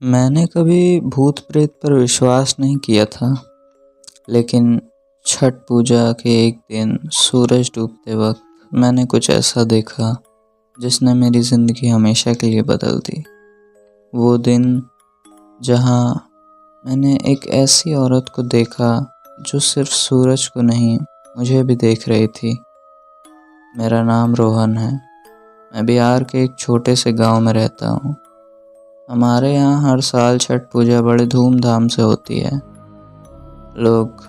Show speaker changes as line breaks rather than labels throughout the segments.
मैंने कभी भूत प्रेत पर विश्वास नहीं किया था, लेकिन छठ पूजा के एक दिन सूरज डूबते वक्त मैंने कुछ ऐसा देखा जिसने मेरी ज़िंदगी हमेशा के लिए बदल दी। वो दिन जहाँ मैंने एक ऐसी औरत को देखा जो सिर्फ सूरज को नहीं, मुझे भी देख रही थी। मेरा नाम रोहन है। मैं बिहार के एक छोटे से गांव में रहता हूँ। हमारे यहाँ हर साल छठ पूजा बड़े धूमधाम से होती है। लोग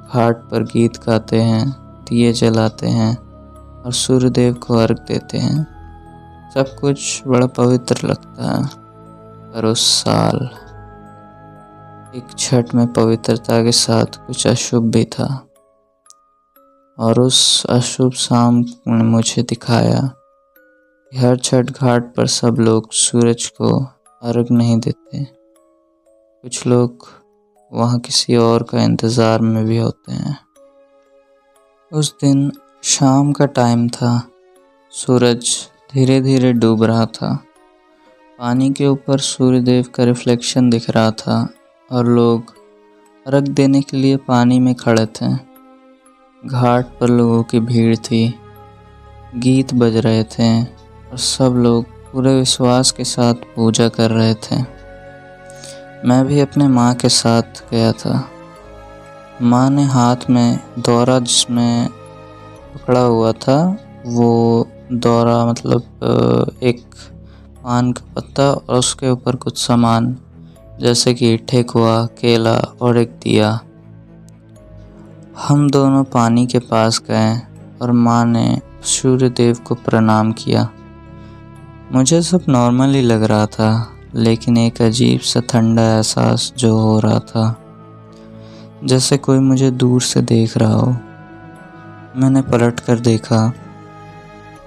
घाट पर गीत गाते हैं, दिए जलाते हैं और सूर्य देव को अर्घ देते हैं। सब कुछ बड़ा पवित्र लगता है। पर उस साल एक छठ में पवित्रता के साथ कुछ अशुभ भी था, और उस अशुभ शाम ने मुझे दिखाया कि हर छठ घाट पर सब लोग सूरज को अर्घ नहीं देते। कुछ लोग वहाँ किसी और का इंतज़ार में भी होते हैं। उस दिन शाम का टाइम था। सूरज धीरे धीरे डूब रहा था। पानी के ऊपर सूर्यदेव का रिफ्लेक्शन दिख रहा था और लोग अर्घ देने के लिए पानी में खड़े थे। घाट पर लोगों की भीड़ थी, गीत बज रहे थे और सब लोग पूरे विश्वास के साथ पूजा कर रहे थे। मैं भी अपने माँ के साथ गया था। माँ ने हाथ में दौरा जिसमें पकड़ा हुआ था, वो दौरा मतलब एक पान का पत्ता और उसके ऊपर कुछ सामान जैसे कि ठेकुआ, केला और एक दिया। हम दोनों पानी के पास गए और माँ ने सूर्य देव को प्रणाम किया। मुझे सब नॉर्मल ही लग रहा था, लेकिन एक अजीब सा ठंडा एहसास जो हो रहा था, जैसे कोई मुझे दूर से देख रहा हो। मैंने पलट कर देखा।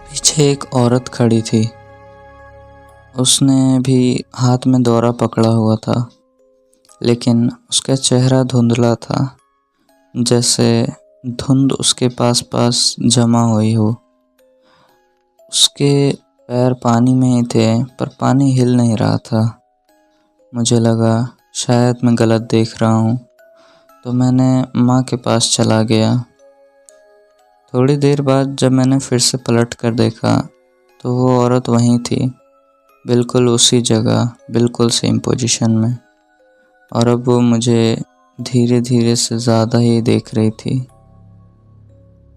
पीछे एक औरत खड़ी थी। उसने भी हाथ में दौरा पकड़ा हुआ था, लेकिन उसका चेहरा धुंधला था, जैसे धुंध उसके पास पास जमा हुई हो। उसके पैर पानी में ही थे, पर पानी हिल नहीं रहा था। मुझे लगा शायद मैं गलत देख रहा हूँ, तो मैंने माँ के पास चला गया। थोड़ी देर बाद जब मैंने फिर से पलट कर देखा, तो वो औरत वहीं थी, बिल्कुल उसी जगह, बिल्कुल सेम पोजीशन में। और अब वो मुझे धीरे धीरे से ज़्यादा ही देख रही थी।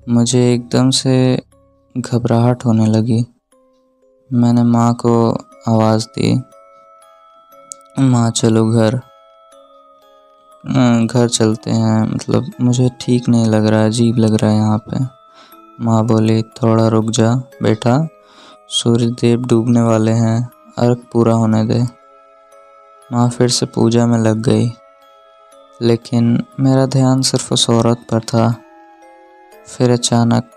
मुझे एकदम से घबराहट होने लगी। मैंने माँ को आवाज़ दी, माँ चलो घर चलते हैं, मतलब मुझे ठीक नहीं लग रहा है, अजीब लग रहा है यहाँ पे। माँ बोली, थोड़ा रुक जा बेटा, सूर्य देव डूबने वाले हैं, अर्घ पूरा होने दे। माँ फिर से पूजा में लग गई, लेकिन मेरा ध्यान सिर्फ उस औरत पर था। फिर अचानक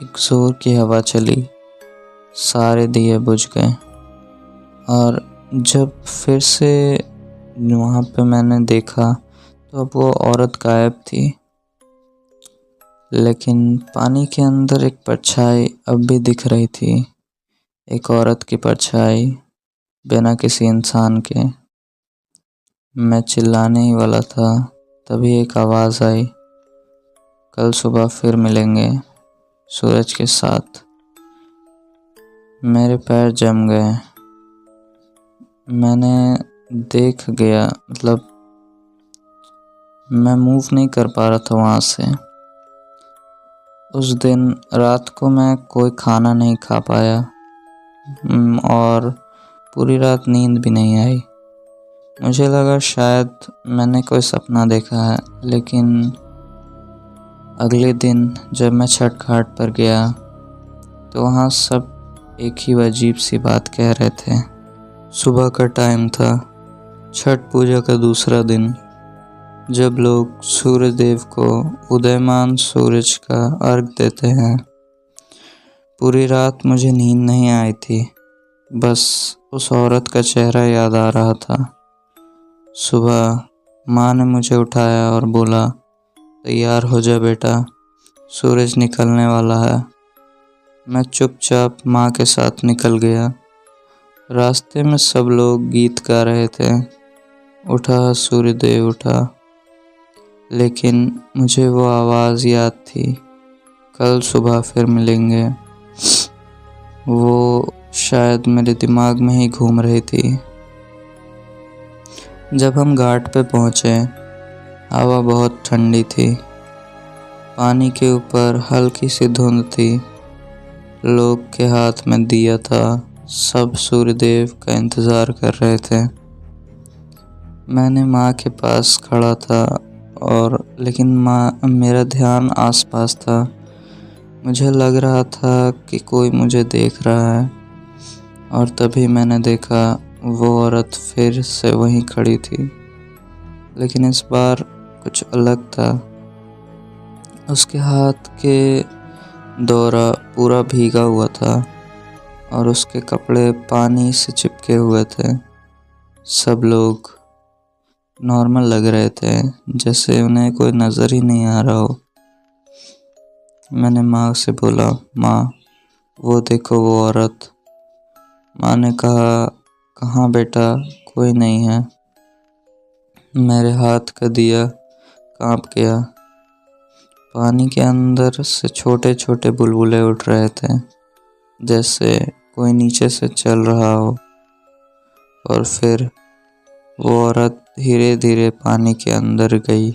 एक जोर की हवा चली, सारे दिए बुझ गए, और जब फिर से वहाँ पे मैंने देखा तो अब वो औरत गायब थी। लेकिन पानी के अंदर एक परछाई अब भी दिख रही थी, एक औरत की परछाई, बिना किसी इंसान के। मैं चिल्लाने ही वाला था, तभी एक आवाज़ आई, कल सुबह फिर मिलेंगे सूरज के साथ। मेरे पैर जम गए। मैंने देख गया, मतलब मैं मूव नहीं कर पा रहा था वहाँ से। उस दिन रात को मैं कोई खाना नहीं खा पाया और पूरी रात नींद भी नहीं आई। मुझे लगा शायद मैंने कोई सपना देखा है, लेकिन अगले दिन जब मैं छठ घाट पर गया तो वहाँ सब एक ही अजीब सी बात कह रहे थे। सुबह का टाइम था, छठ पूजा का दूसरा दिन, जब लोग सूर्य देव को उदयमान सूरज का अर्घ देते हैं। पूरी रात मुझे नींद नहीं आई थी, बस उस औरत का चेहरा याद आ रहा था। सुबह माँ ने मुझे उठाया और बोला, तैयार हो जा बेटा, सूरज निकलने वाला है। मैं चुपचाप माँ के साथ निकल गया। रास्ते में सब लोग गीत गा रहे थे, उठा सूर्यदेव उठा। लेकिन मुझे वो आवाज़ याद थी, कल सुबह फिर मिलेंगे। वो शायद मेरे दिमाग में ही घूम रही थी। जब हम घाट पे पहुँचे, हवा बहुत ठंडी थी। पानी के ऊपर हल्की सी धुंध थी। लोग के हाथ में दिया था। सब सूर्यदेव का इंतज़ार कर रहे थे। मैंने माँ के पास खड़ा था लेकिन मेरा ध्यान आसपास था। मुझे लग रहा था कि कोई मुझे देख रहा है। और तभी मैंने देखा, वो औरत फिर से वहीं खड़ी थी, लेकिन इस बार कुछ अलग था। उसके हाथ के दौरा पूरा भीगा हुआ था और उसके कपड़े पानी से चिपके हुए थे। सब लोग नॉर्मल लग रहे थे, जैसे उन्हें कोई नज़र ही नहीं आ रहा हो। मैंने माँ से बोला, माँ वो देखो वो औरत। माँ ने कहा, कहाँ बेटा, कोई नहीं है। मेरे हाथ का दिया कांप गया। पानी के अंदर से छोटे छोटे बुलबुले उठ रहे थे, जैसे कोई नीचे से चल रहा हो। और फिर वो औरत धीरे धीरे पानी के अंदर गई,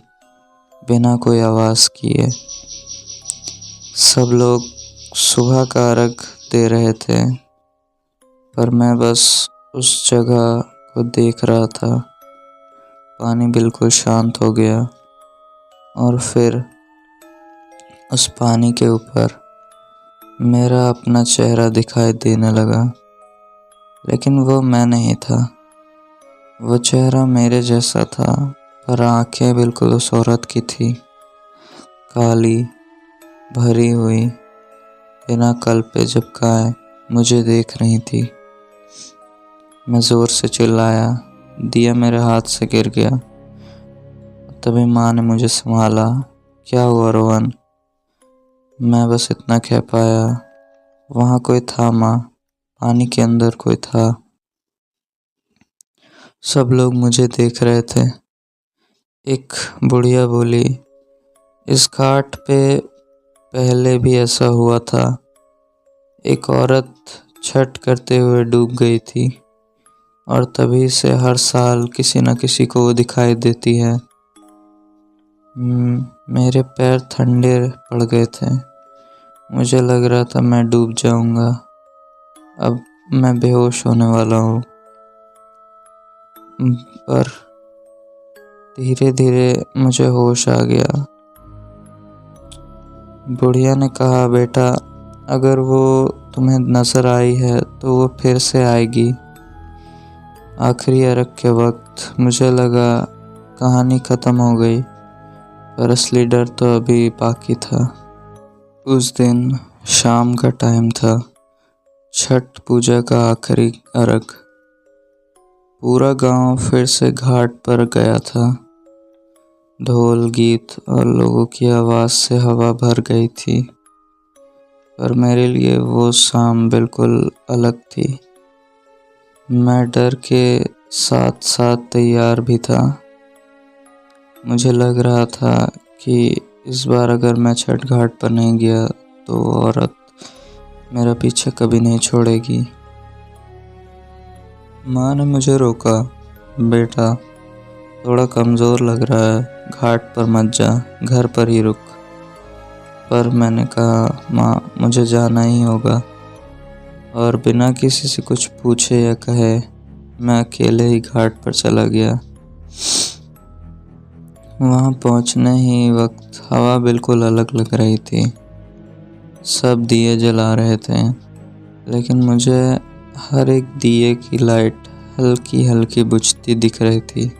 बिना कोई आवाज़ किए। सब लोग सुबह का अर्घ दे रहे थे, पर मैं बस उस जगह को देख रहा था। पानी बिल्कुल शांत हो गया और फिर उस पानी के ऊपर मेरा अपना चेहरा दिखाई देने लगा। लेकिन वो मैं नहीं था। वो चेहरा मेरे जैसा था, पर आंखें बिल्कुल उस औरत की थी, काली, भरी हुई, बिना कल पे झपकाए मुझे देख रही थी। मैं ज़ोर से चिल्लाया, दिया मेरे हाथ से गिर गया। तभी माँ ने मुझे संभाला। क्या हुआ रोहन? मैं बस इतना कह पाया, वहाँ कोई था माँ, पानी के अंदर कोई था। सब लोग मुझे देख रहे थे। एक बुढ़िया बोली, इस घाट पे पहले भी ऐसा हुआ था। एक औरत छठ करते हुए डूब गई थी और तभी से हर साल किसी न किसी को वो दिखाई देती है। मेरे पैर ठंडे पड़ गए थे। मुझे लग रहा था मैं डूब जाऊंगा। अब मैं बेहोश होने वाला हूँ। पर धीरे धीरे मुझे होश आ गया। बुढ़िया ने कहा, बेटा अगर वो तुम्हें नजर आई है तो वो फिर से आएगी। आखिरी अर्घ के वक्त मुझे लगा कहानी खत्म हो गई, पर असली डर तो अभी बाकी था। उस दिन शाम का टाइम था, छठ पूजा का आखिरी अर्घ। पूरा गांव फिर से घाट पर गया था। ढोल, गीत और लोगों की आवाज़ से हवा भर गई थी। पर मेरे लिए वो शाम बिल्कुल अलग थी। मैं डर के साथ साथ तैयार भी था। मुझे लग रहा था कि इस बार अगर मैं छठ घाट पर नहीं गया तो वो औरत मेरा पीछे कभी नहीं छोड़ेगी। माँ ने मुझे रोका, बेटा थोड़ा कमज़ोर लग रहा है, घाट पर मत जा, घर पर ही रुक। पर मैंने कहा, माँ मुझे जाना ही होगा। और बिना किसी से कुछ पूछे या कहे मैं अकेले ही घाट पर चला गया। वहाँ पहुँचने ही वक्त हवा बिल्कुल अलग लग रही थी। सब दिए जला रहे थे, लेकिन मुझे हर एक दिए की लाइट हल्की हल्की बुझती दिख रही थी।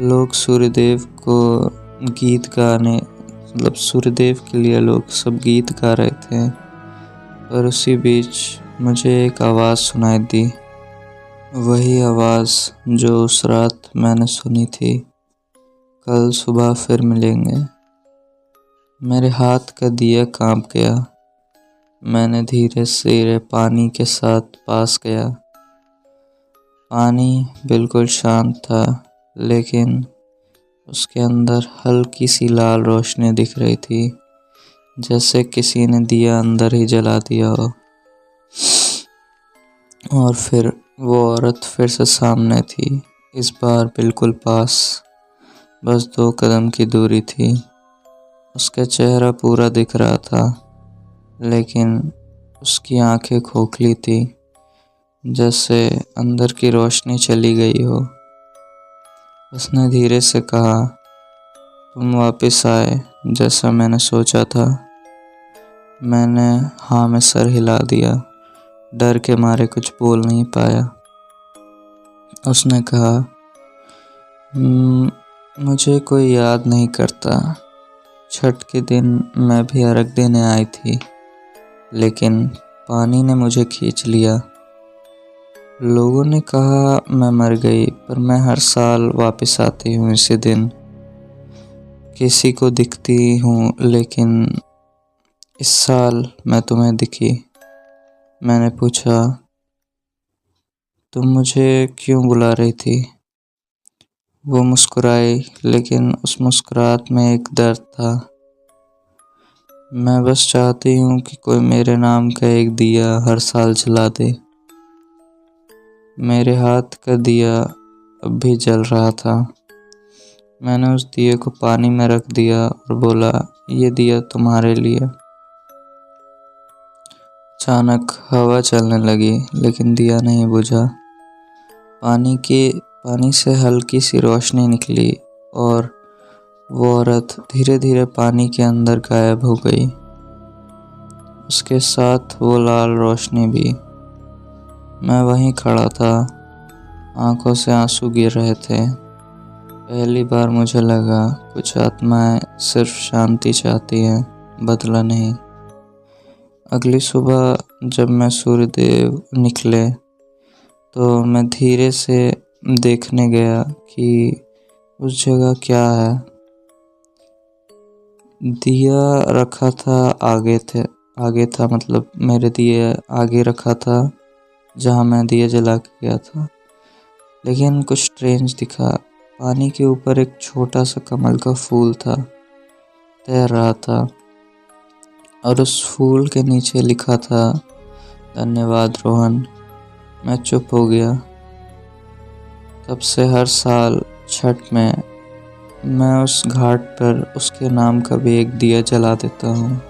लोग सूर्यदेव को गीत गाने सूर्यदेव के लिए लोग सब गीत गा रहे थे। और उसी बीच मुझे एक आवाज़ सुनाई दी, वही आवाज़ जो उस रात मैंने सुनी थी, कल सुबह फिर मिलेंगे। मेरे हाथ का दिया कांप गया। मैंने धीरे से पानी के साथ पास गया पानी बिल्कुल शांत था, लेकिन उसके अंदर हल्की सी लाल रोशनी दिख रही थी, जैसे किसी ने दिया अंदर ही जला दिया हो। और फिर वो औरत फिर से सामने थी, इस बार बिल्कुल पास, बस 2 कदम की दूरी थी। उसका चेहरा पूरा दिख रहा था, लेकिन उसकी आंखें खोखली थी, जैसे अंदर की रोशनी चली गई हो। उसने धीरे से कहा, तुम वापस आए जैसा मैंने सोचा था। मैंने हाँ में सर हिला दिया, डर के मारे कुछ बोल नहीं पाया। उसने कहा, मुझे कोई याद नहीं करता। छठ के दिन मैं भी अर्घ देने आई थी, लेकिन पानी ने मुझे खींच लिया। लोगों ने कहा मैं मर गई, पर मैं हर साल वापस आती हूँ इसी दिन। किसी को दिखती हूँ, लेकिन इस साल मैं तुम्हें दिखी। मैंने पूछा, तुम मुझे क्यों बुला रही थी? वो मुस्कुराई, लेकिन उस मुस्कुराहट में एक दर्द था। मैं बस चाहती हूँ कि कोई मेरे नाम का एक दिया हर साल जला दे। मेरे हाथ का दिया अब भी जल रहा था। मैंने उस दिए को पानी में रख दिया और बोला, ये दिया तुम्हारे लिए। अचानक हवा चलने लगी, लेकिन दिया नहीं बुझा। पानी से हल्की सी रोशनी निकली और वो औरत धीरे धीरे पानी के अंदर गायब हो गई। उसके साथ वो लाल रोशनी भी। मैं वहीं खड़ा था, आंखों से आंसू गिर रहे थे। पहली बार मुझे लगा कुछ आत्माएं सिर्फ शांति चाहती हैं, बदला नहीं। अगली सुबह जब मैं सूर्यदेव निकले, तो मैं धीरे से देखने गया कि उस जगह क्या है। दिया रखा था आगे था, मतलब मेरे दिए आगे रखा था जहाँ मैं दिया जला के गया था। लेकिन कुछ स्ट्रेंज दिखा। पानी के ऊपर एक छोटा सा कमल का फूल था, तैर रहा था, और उस फूल के नीचे लिखा था, धन्यवाद रोहन। मैं चुप हो गया। तब से हर साल छठ में मैं उस घाट पर उसके नाम का भी एक दिया जला देता हूँ।